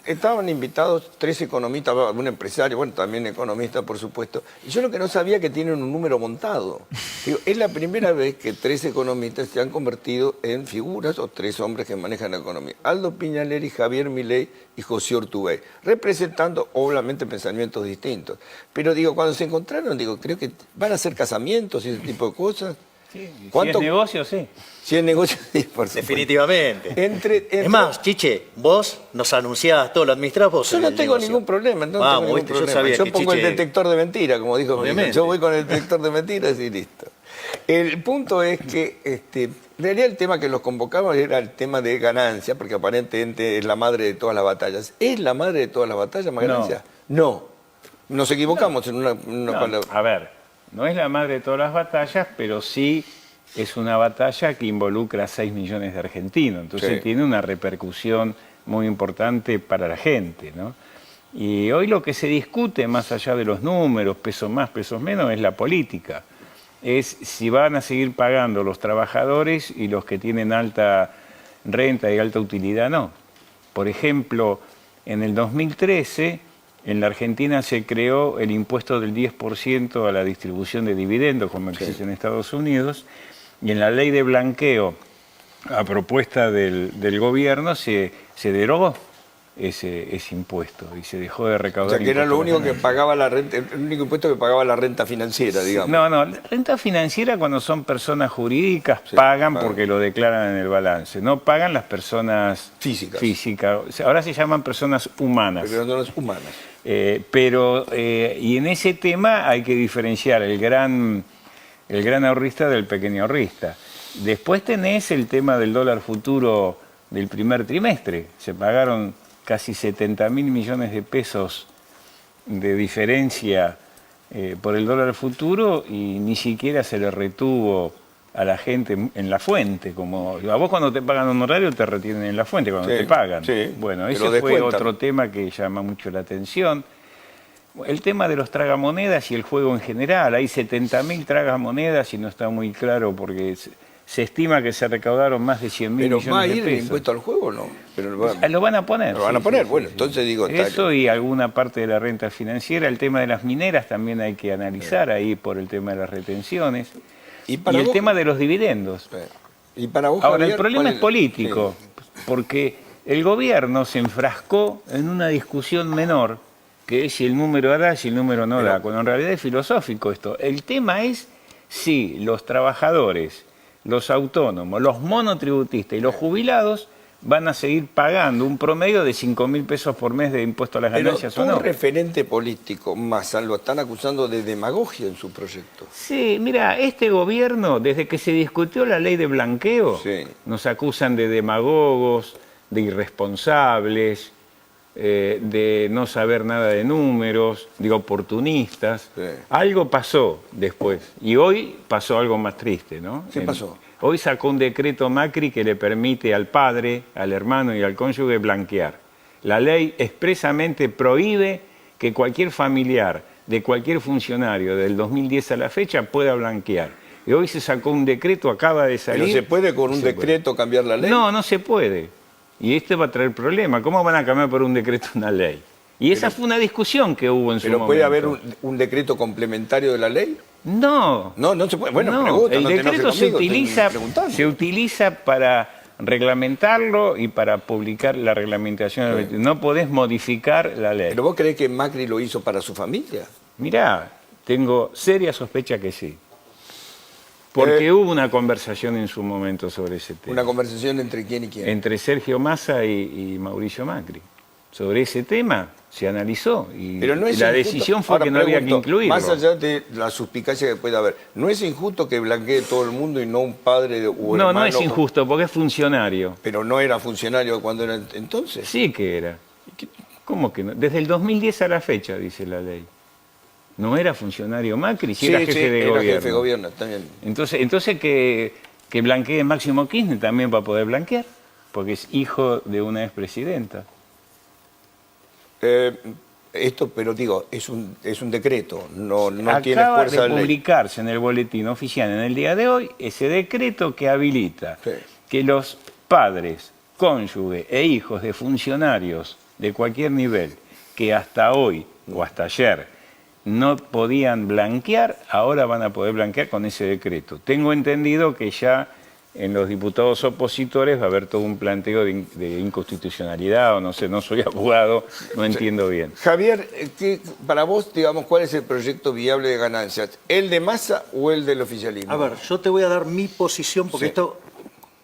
estaban invitados 3 economistas, un empresario, bueno, también economista, por supuesto. Y yo lo que no sabía que tienen un número montado. Digo, es la primera vez que 3 economistas se han convertido en figuras o 3 hombres que manejan la economía. Aldo Piñaleri, Javier Milei y José Ortubey, representando obviamente pensamientos distintos. Pero digo, cuando se encontraron, digo, creo que van a hacer casamientos y ese tipo de cosas. Sí, ¿Cuánto? si es negocio, sí. Si es negocio, sí, por supuesto. Definitivamente. Es más, Chiche, vos nos anunciás todo lo administrás vos. Yo no tengo ningún problema, no tengo ningún problema. Yo pongo el detector de mentiras, como dijo Miguel. Yo voy con el detector de mentiras y listo. El punto es que, en realidad el tema que los convocamos era el tema de ganancia, porque aparentemente es la madre de todas las batallas. ¿Es la madre de todas las batallas más ganancia? No. Nos equivocamos en una palabra. A ver, no es la madre de todas las batallas, pero sí es una batalla que involucra a 6 millones de argentinos. Entonces tiene una repercusión muy importante para la gente, ¿no? Y hoy lo que se discute, más allá de los números, pesos más, pesos menos, es la política. Es si van a seguir pagando los trabajadores y los que tienen alta renta y alta utilidad, no. Por ejemplo, en el 2013... en la Argentina se creó el impuesto del 10% a la distribución de dividendos, como existe en Estados Unidos, y en la ley de blanqueo, a propuesta del gobierno, se derogó ese impuesto y se dejó de recaudar. O sea, que era lo único que pagaba la renta, el único impuesto que pagaba la renta financiera, digamos. No, la renta financiera cuando son personas jurídicas pagan porque lo declaran en el balance. No pagan las personas físicas. Ahora se llaman personas humanas. Personas humanas. Y en ese tema hay que diferenciar el gran ahorrista del pequeño ahorrista. Después tenés el tema del dólar futuro del primer trimestre. Se pagaron casi 70.000 millones de pesos de diferencia por el dólar futuro y ni siquiera se le retuvo a la gente en la fuente. Como a vos cuando te pagan un honorario te retienen en la fuente cuando te pagan. Bueno, ese fue otro tema que llama mucho la atención. El tema de los tragamonedas y el juego en general. Hay 70.000 tragamonedas y no está muy claro porque se estima que se recaudaron más de 100.000 millones de pesos. ¿Pero va a ir el impuesto al juego o no? Pero lo van a poner. Lo van a poner, bueno, entonces digo... Eso y alguna parte de la renta financiera. El tema de las mineras también hay que analizar ahí por el tema de las retenciones. Y el tema de los dividendos. ¿Y para vos, ahora, el problema es político, porque el gobierno se enfrascó en una discusión menor, que es si el número da, si el número no da, cuando en realidad es filosófico esto. El tema es si los trabajadores, los autónomos, los monotributistas y los jubilados van a seguir pagando un promedio de 5.000 pesos por mes de impuesto a las ganancias o no. Pero un referente político, Massa, lo están acusando de demagogia en su proyecto. Sí, mira, este gobierno, desde que se discutió la ley de blanqueo, nos acusan de demagogos, de irresponsables, de no saber nada de números, de oportunistas. Algo pasó después, y hoy pasó algo más triste, ¿no? ¿Qué pasó? Hoy sacó un decreto Macri que le permite al padre, al hermano y al cónyuge blanquear. La ley expresamente prohíbe que cualquier familiar de cualquier funcionario del 2010 a la fecha pueda blanquear. Y hoy se sacó un decreto, acaba de salir. ¿Pero se puede con un decreto cambiar la ley? No, no se puede. Y esto va a traer problemas. ¿Cómo van a cambiar por un decreto una ley? Y esa fue una discusión que hubo en su momento. ¿Pero puede haber un decreto complementario de la ley? No. No se puede. Bueno, pregunta, el decreto se utiliza para reglamentarlo y para publicar la reglamentación. No podés modificar la ley. ¿Pero vos creés que Macri lo hizo para su familia? Mirá, tengo seria sospecha que sí. Porque hubo una conversación en su momento sobre ese tema. ¿Una conversación entre quién y quién? Entre Sergio Massa y Mauricio Macri. Sobre ese tema se analizó y la decisión fue que no había que incluirlo. Más allá de la suspicacia que puede haber, ¿no es injusto que blanquee todo el mundo y no un padre o hermano? No es injusto porque es funcionario. ¿Pero no era funcionario cuando era entonces? Sí que era. ¿Cómo que no? Desde el 2010 a la fecha, dice la ley. ¿No era funcionario Macri? Si era jefe de gobierno. Jefe de gobierno, también. Entonces que blanquee Máximo Kirchner también va a poder blanquear, porque es hijo de una expresidenta. Pero digo, es un decreto, no tiene Acaba fuerza de publicarse en el boletín oficial en el día de hoy ese decreto que habilita que los padres, cónyuges e hijos de funcionarios de cualquier nivel que hasta hoy o hasta ayer no podían blanquear, ahora van a poder blanquear con ese decreto. Tengo entendido que ya en los diputados opositores va a haber todo un planteo de inconstitucionalidad, o no sé, no soy abogado, no entiendo bien. Javier, para vos, digamos, ¿cuál es el proyecto viable de ganancias? ¿El de Massa o el del oficialismo? A ver, yo te voy a dar mi posición, porque Sí. esto,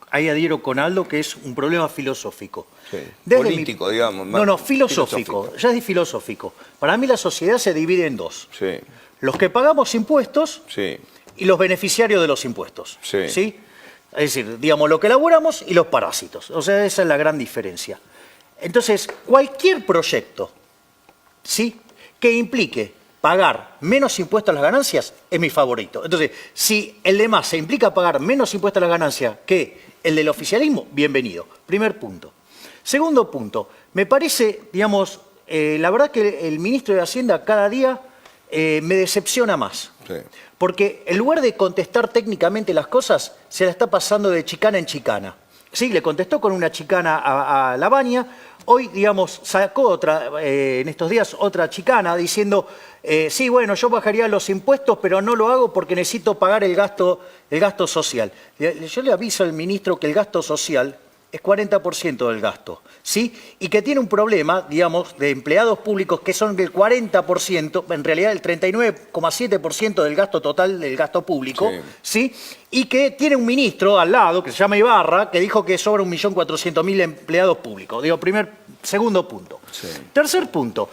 ahí adhiero con Aldo, que es un problema filosófico. Sí. Desde Político, digamos. más No, filosófico. Ya es filosófico. Para mí la sociedad se divide en dos. Sí, Los que pagamos impuestos sí, y los beneficiarios de los impuestos. Sí. ¿Sí? Es decir, digamos, lo que elaboramos y los parásitos. O sea, esa es la gran diferencia. Entonces, cualquier proyecto, ¿sí?, que implique pagar menos impuestos a las ganancias es mi favorito. Entonces, si el de Massa implica pagar menos impuestos a las ganancias que el del oficialismo, bienvenido. Primer punto. Segundo punto, me parece, digamos, la verdad que el ministro de Hacienda cada día me decepciona más. sí. Porque en lugar de contestar técnicamente las cosas, se la está pasando de chicana en chicana. Sí, le contestó con una chicana a Lavagna. Hoy, digamos, sacó otra, en estos días, otra chicana diciendo, sí, bueno, yo bajaría los impuestos, pero no lo hago porque necesito pagar el gasto social. Yo le aviso al ministro que el gasto social es 40% del gasto, ¿sí? Y que tiene un problema, digamos, de empleados públicos que son del 40%, en realidad el 39,7% del gasto total del gasto público, ¿sí? Y que tiene un ministro al lado, que se llama Ibarra, que dijo que sobra 1.400.000 empleados públicos. Digo, segundo punto. Sí. Tercer punto.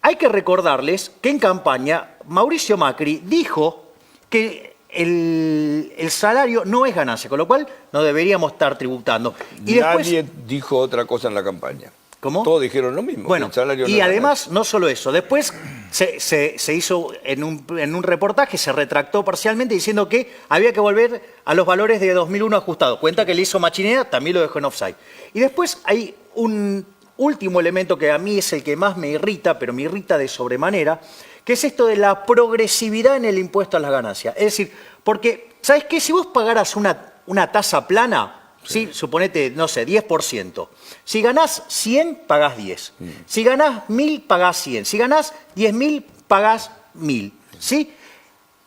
Hay que recordarles que en campaña Mauricio Macri dijo que el salario no es ganancia, con lo cual no deberíamos estar tributando. Y Nadie después, dijo otra cosa en la campaña. ¿cómo? Todos dijeron lo mismo. Bueno, el salario no y es además, no solo eso, después se hizo en un reportaje, se retractó parcialmente diciendo que había que volver a los valores de 2001 ajustados. Cuenta que le hizo Machinea, también lo dejó en offside. Y después hay un último elemento que a mí es el que más me irrita, pero me irrita de sobremanera, que es esto de la progresividad en el impuesto a las ganancias. Es decir, porque, ¿sabes qué? Si vos pagaras una tasa plana, ¿sí? Suponete, no sé, 10%. Si ganás 100, pagás 10. Si ganás 1.000, pagás 100. Si ganás 10.000, pagás 1.000. ¿Sí?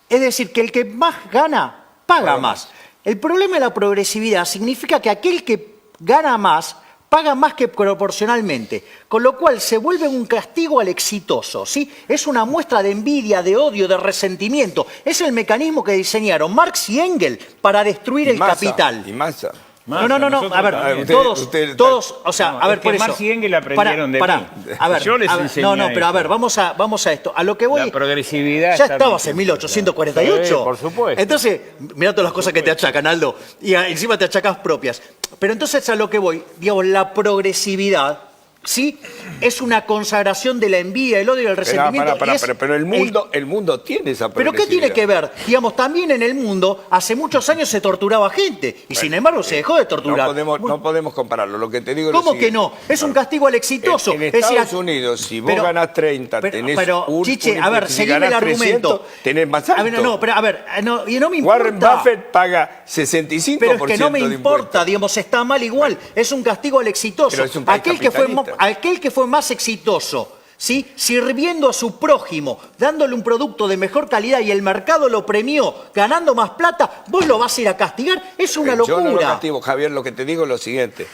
Es decir, que el que más gana, paga más. El problema de la progresividad significa que aquel que gana más paga más que proporcionalmente, con lo cual se vuelve un castigo al exitoso, ¿sí? Es una muestra de envidia, de odio, de resentimiento. Es el mecanismo que diseñaron Marx y Engels para destruir el capital. Y Massa. No, a ver, Usted- todos, o sea, a ver, es por que eso. Marx y Engels aprendieron de mí. A ver, Yo les enseñé no, pero a eso. ver, vamos a esto. A lo que voy. La progresividad Ya está estabas bien. en 1848. Sí, por supuesto. Entonces, mirá todas las cosas que te achacan, Aldo. Y encima te achacas propias. Pero entonces a lo que voy, digamos, la progresividad, ¿sí? Es una consagración de la envidia, el odio y el resentimiento. Pero el mundo tiene esa ¿Pero qué progresividad. tiene que ver? Digamos, también en el mundo, hace muchos años se torturaba gente. Y sin embargo se dejó de torturar. No podemos compararlo. Lo que te digo es ¿Cómo lo que siguiente. no? Es un castigo al exitoso. En Es decir, Estados Unidos, si vos ganás 30, tenés pero, un Chiche, un a ver, impuesto. Si seguime el ganás argumento. 300, tenés más A ver, alto. no, pero a ver, y no me importa. Warren Buffett paga 65% Pero es que no me de importa, impuestos. digamos, está mal igual. Es un castigo al exitoso. Pero es un país aquel que fue más exitoso, ¿sí? Sirviendo a su prójimo, dándole un producto de mejor calidad y el mercado lo premió, ganando más plata, ¿vos lo vas a ir a castigar? Es una locura. Yo no lo castigo, Javier, lo que te digo es lo siguiente.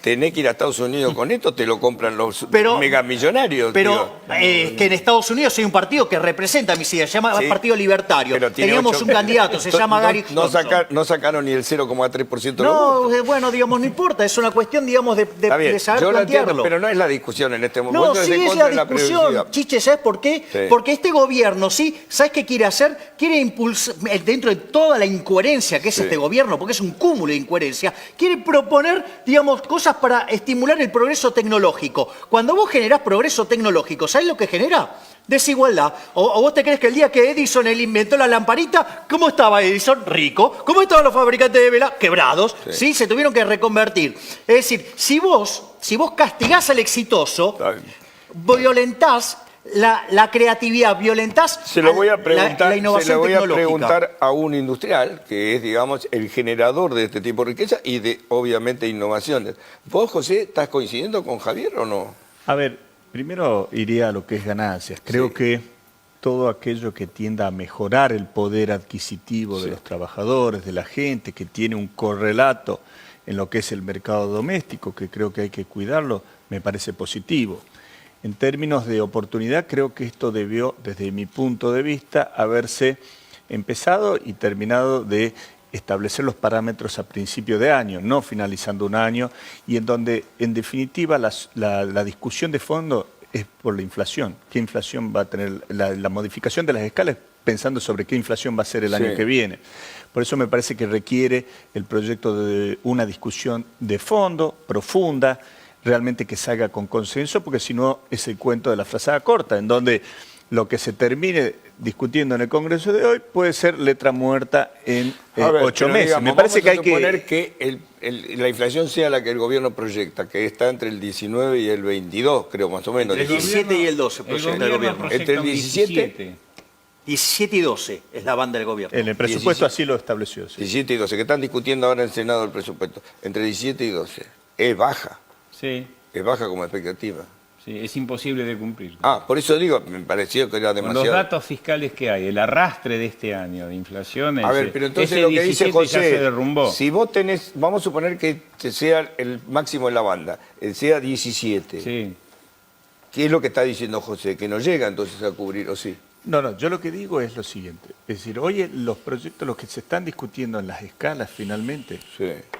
Tenés que ir a Estados Unidos con esto, te lo compran los megamillonarios. Pero que en Estados Unidos hay un partido que representa mis ideas, se llama Sí, Partido Libertario. Pero tiene Teníamos 8. un candidato, se llama Gary Johnson. No sacaron ni el 0,3% de No, votos. bueno, digamos, no importa, es una cuestión, digamos, Está bien, de saber yo lo entiendo, plantearlo. pero no es la discusión en este momento. No, Vos sí estás en es contra la de discusión, progresividad. Chiche, ¿sabes por qué? Sí. Porque este gobierno, ¿sí? ¿Sabes qué quiere hacer? Quiere impulsar, dentro de toda la incoherencia que es este gobierno, porque es un cúmulo de incoherencia, quiere proponer, digamos, cosas para estimular el progreso tecnológico. Cuando vos generás progreso tecnológico, ¿sabés lo que genera? Desigualdad. ¿O vos te crees que el día que Edison inventó la lamparita, ¿cómo estaba Edison? Rico. ¿Cómo estaban los fabricantes de vela? Quebrados. ¿Sí? Se tuvieron que reconvertir. Es decir, si vos castigás al exitoso, violentás la creatividad, violentás Se lo voy a preguntar, la innovación se lo voy a tecnológica. preguntar a un industrial que es, digamos, el generador de este tipo de riqueza y de, obviamente, innovaciones. ¿Vos, José, estás coincidiendo con Javier o no? A ver, primero iría a lo que es ganancias. Creo que todo aquello que tienda a mejorar el poder adquisitivo de los trabajadores, de la gente, que tiene un correlato en lo que es el mercado doméstico, que creo que hay que cuidarlo, me parece positivo. En términos de oportunidad, creo que esto debió, desde mi punto de vista, haberse empezado y terminado de establecer los parámetros a principio de año, no finalizando un año, y en donde, en definitiva, la discusión de fondo es por la inflación. ¿Qué inflación va a tener? La modificación de las escalas, pensando sobre qué inflación va a ser el año que viene. Por eso me parece que requiere el proyecto de una discusión de fondo, profunda, realmente que salga con consenso, porque si no es el cuento de la frazada corta, en donde lo que se termine discutiendo en el Congreso de hoy puede ser letra muerta en 8 meses. Digamos, me parece que hay suponer que la inflación sea la que el gobierno proyecta, que está entre el 19 y el 22, creo, más o menos. El 17 y el 12 proyecta el gobierno. Entre el 17... 17 y 12 es la banda del gobierno. En el presupuesto 17, así lo estableció. Sí. 17 y 12, que están discutiendo ahora en el Senado el presupuesto. Entre 17 y 12. Es baja. Sí. Es baja como expectativa. Sí, es imposible de cumplir. Por eso digo, me pareció que era demasiado. Con los datos fiscales que hay, el arrastre de este año de inflación, a ver, pero entonces lo que dice José, ya se derrumbó. Si vos tenés, vamos a suponer que sea el máximo en la banda, sea 17. Sí. ¿Qué es lo que está diciendo José? Que no llega entonces a cubrir, ¿o sí? No, yo lo que digo es lo siguiente. Es decir, hoy los proyectos, los que se están discutiendo en las escalas finalmente,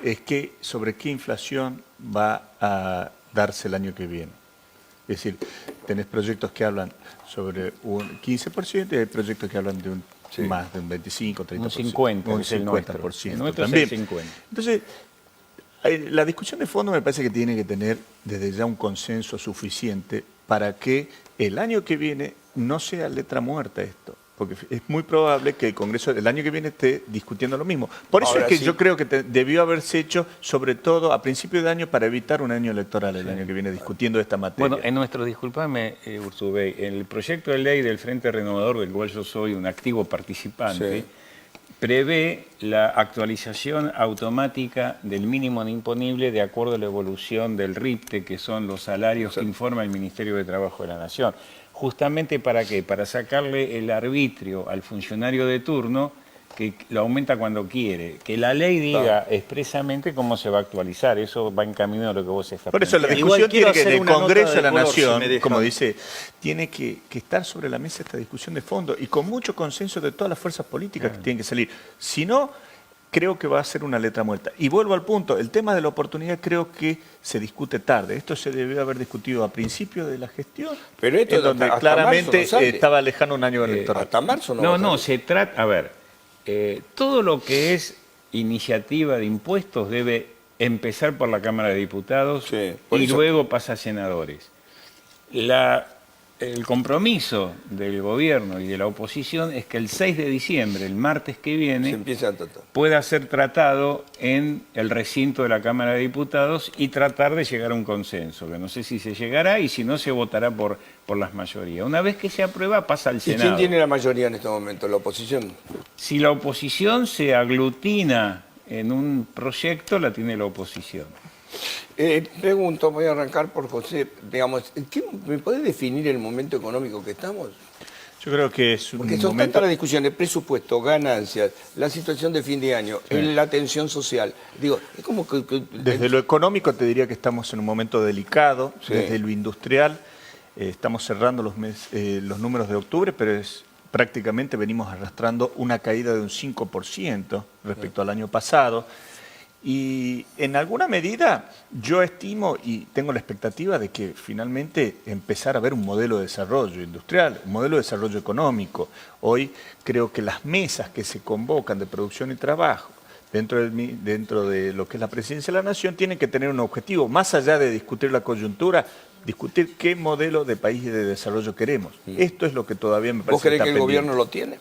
es que sobre qué inflación va a darse el año que viene. Es decir, tenés proyectos que hablan sobre un 15% y hay proyectos que hablan de un más de un 25, 30%. Un 50%. Un 50%. También. 50. Entonces, la discusión de fondo me parece que tiene que tener desde ya un consenso suficiente para que el año que viene no sea letra muerta esto, porque es muy probable que el Congreso el año que viene esté discutiendo lo mismo. Por eso es que yo creo que debió haberse hecho, sobre todo a principio de año, para evitar un año electoral el año que viene discutiendo esta materia. Bueno, en nuestro, discúlpame, Urtubey, el proyecto de ley del Frente Renovador, del cual yo soy un activo participante, prevé la actualización automática del mínimo imponible de acuerdo a la evolución del RIPTE, que son los salarios que informa el Ministerio de Trabajo de la Nación. Justamente ¿para qué? Para sacarle el arbitrio al funcionario de turno, que lo aumenta cuando quiere. Que la ley diga expresamente cómo se va a actualizar. Eso va en camino a lo que vos estás Por eso la discusión tiene que, del Congreso de la Nación, como dice, tiene que estar sobre la mesa esta discusión de fondo y con mucho consenso de todas las fuerzas políticas que tienen que salir. Si no, creo que va a ser una letra muerta. Y vuelvo al punto, el tema de la oportunidad creo que se discute tarde. Esto se debió haber discutido a principio de la gestión, pero esto donde hasta claramente marzo no estaba lejano un año electoral. Hasta marzo no. No, se trata, a ver, todo lo que es iniciativa de impuestos debe empezar por la Cámara de Diputados y luego pasa a senadores. El compromiso del gobierno y de la oposición es que el 6 de diciembre, el martes que viene, pueda ser tratado en el recinto de la Cámara de Diputados y tratar de llegar a un consenso, que no sé si se llegará y si no se votará por las mayorías. Una vez que se aprueba, pasa al Senado. ¿Y quién tiene la mayoría en este momento? ¿La oposición? Si la oposición se aglutina en un proyecto, la tiene la oposición. Pregunto, voy a arrancar por José, digamos, ¿me podés definir el momento económico que estamos? Yo creo que es un Porque son tantas las discusiones, presupuesto, ganancias, la situación de fin de año, la tensión social. Digo, es como que... Desde lo económico te diría que estamos en un momento delicado, desde lo industrial, estamos cerrando los números de octubre, pero prácticamente venimos arrastrando una caída de un 5% respecto al año pasado. Y en alguna medida yo estimo y tengo la expectativa de que finalmente empezar a ver un modelo de desarrollo industrial, un modelo de desarrollo económico. Hoy creo que las mesas que se convocan de producción y trabajo dentro de lo que es la Presidencia de la Nación tienen que tener un objetivo, más allá de discutir la coyuntura, discutir qué modelo de país y de desarrollo queremos. Esto es lo que todavía me parece. ¿Vos crees que el pendiente. gobierno lo tiene?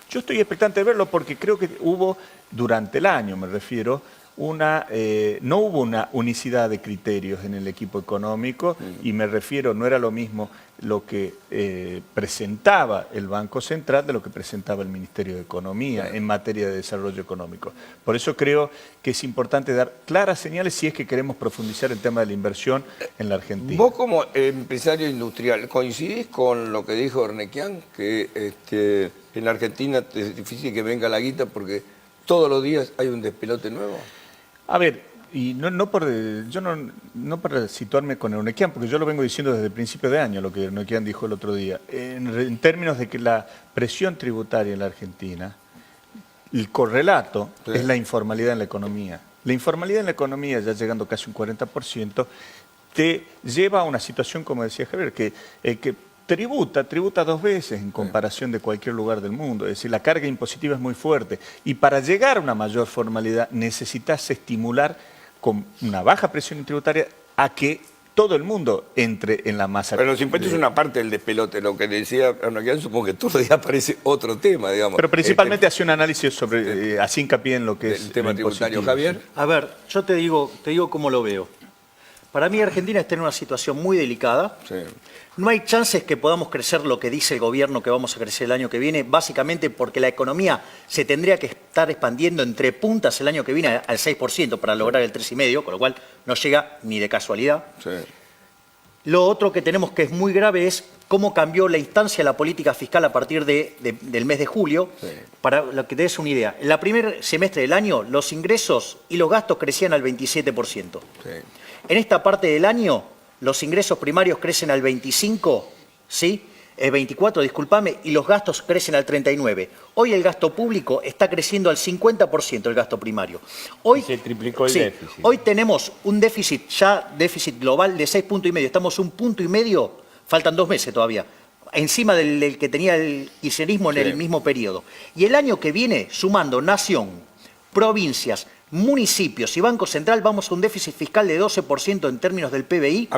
Yo estoy expectante de verlo porque creo que hubo, durante el año me refiero, no hubo una unicidad de criterios en el equipo económico, y me refiero, no era lo mismo lo que presentaba el Banco Central de lo que presentaba el Ministerio de Economía en materia de desarrollo económico. Por eso creo que es importante dar claras señales si es que queremos profundizar el tema de la inversión en la Argentina. Vos como empresario industrial, ¿coincidís con lo que dijo Ornequian? Que en la Argentina es difícil que venga la guita porque todos los días hay un despelote nuevo. A ver, y no por situarme con Ornequian, porque yo lo vengo diciendo desde el principio de año, lo que Ornequian dijo el otro día, en términos de que la presión tributaria en la Argentina, el correlato es la informalidad en la economía. La informalidad en la economía, ya llegando casi un 40%, te lleva a una situación, como decía Javier, que tributa dos veces en comparación de cualquier lugar del mundo. Es decir, la carga impositiva es muy fuerte. Y para llegar a una mayor formalidad necesitas estimular con una baja presión tributaria a que todo el mundo entre en la masa. Pero los impuestos es una parte del despelote. Lo que decía Ornequian, supongo que todos los días aparece otro tema, digamos. Pero principalmente hace un análisis sobre, así hincapié en lo que es el tema tributario. Javier. A ver, yo te digo cómo lo veo. Para mí Argentina está en una situación muy delicada. Sí. No hay chances que podamos crecer lo que dice el gobierno que vamos a crecer el año que viene, básicamente porque la economía se tendría que estar expandiendo entre puntas el año que viene al 6% para lograr el 3,5%, con lo cual no llega ni de casualidad. Sí. Lo otro que tenemos que es muy grave es cómo cambió la instancia de la política fiscal a partir del mes de julio. Sí. Para lo que te des una idea, en el primer semestre del año los ingresos y los gastos crecían al 27%. Sí. En esta parte del año los ingresos primarios crecen al 25%, ¿sí? 24%, discúlpame, y los gastos crecen al 39%. Hoy el gasto público está creciendo al 50% el gasto primario. Hoy se triplicó el déficit. Hoy tenemos un déficit global de 6,5 puntos. Estamos 1,5 puntos, faltan 2 meses todavía, encima del que tenía el kirchnerismo en el mismo periodo. Y el año que viene, sumando nación, provincias, municipios y Banco Central, vamos a un déficit fiscal de 12% en términos del PBI.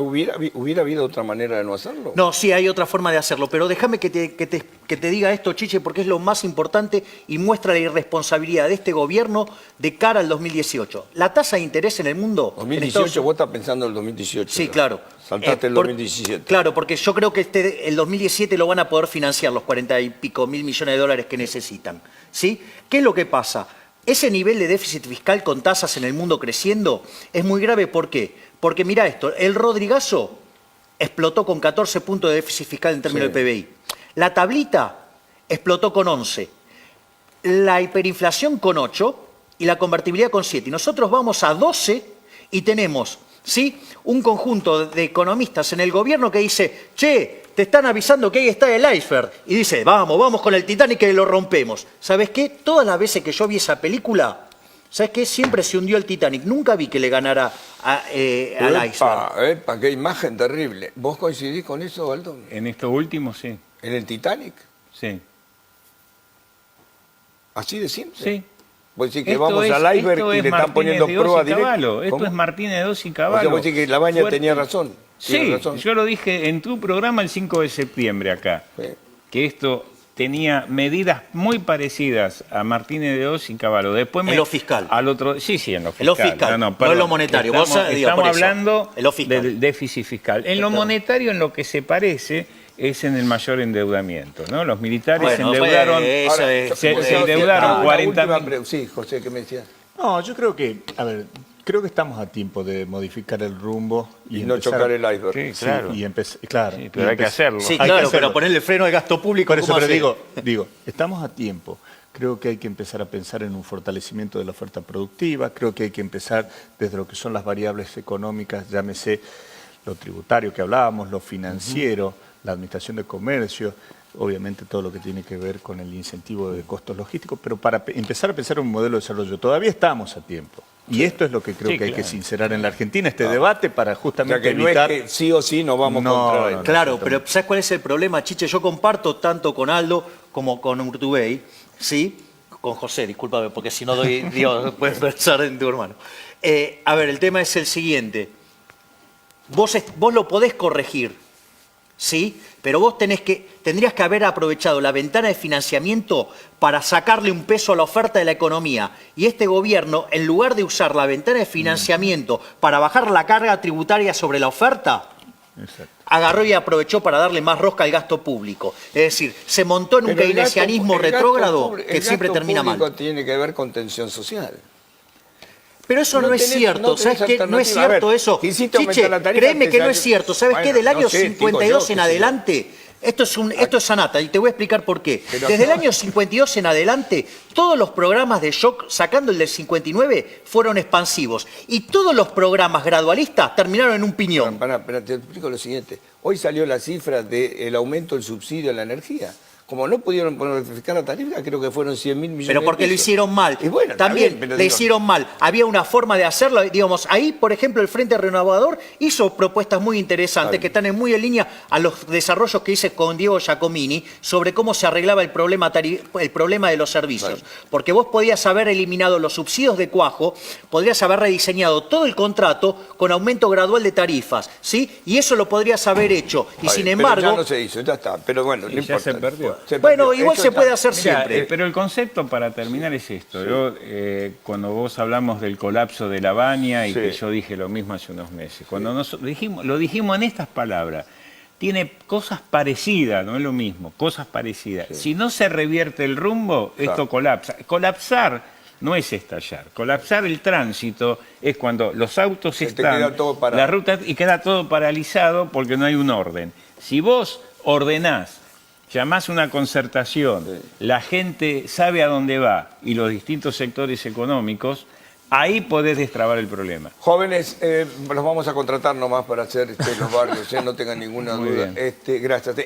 ¿Hubiera habido otra manera de no hacerlo? No, sí, hay otra forma de hacerlo, pero déjame que te diga esto, Chiche, porque es lo más importante y muestra la irresponsabilidad de este gobierno de cara al 2018. La tasa de interés en el mundo... 2018, vos estás pensando en el 2018. Sí, claro. Saltaste el 2017. Claro, porque yo creo que el 2017 lo van a poder financiar los 40 y pico mil millones de dólares que necesitan. ¿Sí? ¿Qué es lo que pasa? Ese nivel de déficit fiscal con tasas en el mundo creciendo es muy grave. ¿Por qué? Porque mira esto, el Rodrigazo explotó con 14 puntos de déficit fiscal en términos del PBI. La tablita explotó con 11. La hiperinflación con 8 y la convertibilidad con 7. Y nosotros vamos a 12 y tenemos, ¿sí?, un conjunto de economistas en el gobierno que dice, che, te están avisando que ahí está el iceberg. Y dice, vamos con el Titanic que lo rompemos. ¿Sabes qué? Todas las veces que yo vi esa película, ¿sabes qué? Siempre se hundió el Titanic. Nunca vi que le ganara al iceberg. ¡Qué imagen terrible! ¿Vos coincidís con eso, Waldo? En esto último, sí. ¿En el Titanic? Sí. ¿Así de simple? Sí. Vos decís que vamos al iceberg y le están poniendo pruebas directas. Esto es Martínez de Oz y Cavallo. O sea, vos decís que Labaña tenía razón. Sí, yo lo dije en tu programa el 5 de septiembre acá, que esto tenía medidas muy parecidas a Martínez de Oz y Cavallo. Después en lo fiscal. Al otro, sí, en lo fiscal. En lo fiscal, no en lo monetario. Estamos hablando del déficit fiscal. En lo monetario, en lo que se parece, es en el mayor endeudamiento, ¿no? Los militares se endeudaron, se endeudaron 40 mil. Sí, José, ¿qué me decías? No, yo creo que, creo que estamos a tiempo de modificar el rumbo y no chocar el iceberg. Sí, claro. Sí, pero hay que hacerlo. Sí, claro, pero ponerle freno al gasto público. Por eso, pero digo, estamos a tiempo. Creo que hay que empezar a pensar en un fortalecimiento de la oferta productiva. Creo que hay que empezar desde lo que son las variables económicas, llámese lo tributario que hablábamos, lo financiero, la administración de comercio, obviamente todo lo que tiene que ver con el incentivo de costos logísticos, pero para empezar a pensar en un modelo de desarrollo. Todavía estamos a tiempo. Y esto es lo que creo que hay que sincerar en la Argentina, este debate, para justamente evitar... No es que sí o sí nos vamos contra él. Claro, pero ¿sabes cuál es el problema, Chiche? Yo comparto tanto con Aldo como con Urtubey, ¿sí? Con José, discúlpame, porque si no Dios, puedes pensar en tu hermano. A ver, el tema es el siguiente. Vos lo podés corregir, ¿sí? Pero vos tendrías que haber aprovechado la ventana de financiamiento para sacarle un peso a la oferta de la economía. Y este gobierno, en lugar de usar la ventana de financiamiento para bajar la carga tributaria sobre la oferta, agarró y aprovechó para darle más rosca al gasto público. Es decir, se montó en un Pero keynesianismo retrógrado que siempre termina mal. El gasto público tiene que ver con tensión social. Pero eso no es cierto, ¿sabes qué? No es alternativa. A cierto ver, eso. quisiste aumentar Chiche, la tarifa, créeme te que no sale- es cierto. ¿Sabes Bueno, qué? Del año no sé, digo 52 yo, en qué sé yo. adelante, esto es sanata, y te voy a explicar por qué. Pero Desde el no. año 52 en adelante, todos los programas de shock, sacando el del 59, fueron expansivos. Y todos los programas gradualistas terminaron en un piñón. Pará, te explico lo siguiente. Hoy salió la cifra del aumento del subsidio a la energía. Como no pudieron rectificar la tarifa, creo que fueron 100.000 millones Pero porque de lo pesos. hicieron mal. Y bueno, está También bien, pero le digo, hicieron mal. Había una forma de hacerlo. Digamos, ahí, por ejemplo, el Frente Renovador hizo propuestas muy interesantes que están muy en línea a los desarrollos que hice con Diego Giacomini sobre cómo se arreglaba el problema de los servicios. Porque vos podías haber eliminado los subsidios de cuajo, podrías haber rediseñado todo el contrato con aumento gradual de tarifas, ¿sí? Y eso lo podrías haber hecho. Y Está sin bien, pero embargo... ya no se hizo, ya está. Pero bueno, no Y ya importa. se perdió. Bueno, igual Esto se está- puede hacer Mirá, siempre. pero el concepto para terminar es esto. Yo, cuando vos hablamos del colapso de la Baña y Sí. que yo dije lo mismo hace unos meses, cuando lo dijimos en estas palabras, tiene cosas parecidas, no es lo mismo, cosas parecidas. Si no se revierte el rumbo, esto Claro. colapsa. Colapsar no es estallar. Colapsar el tránsito es cuando los autos te están, queda todo parado. la ruta, y queda todo paralizado porque no hay un orden. Si vos ordenás, llamás a una concertación, la gente sabe a dónde va y los distintos sectores económicos, ahí podés destrabar el problema. Jóvenes, los vamos a contratar nomás para hacer los barrios, no tengan ninguna Muy duda. bien. Gracias.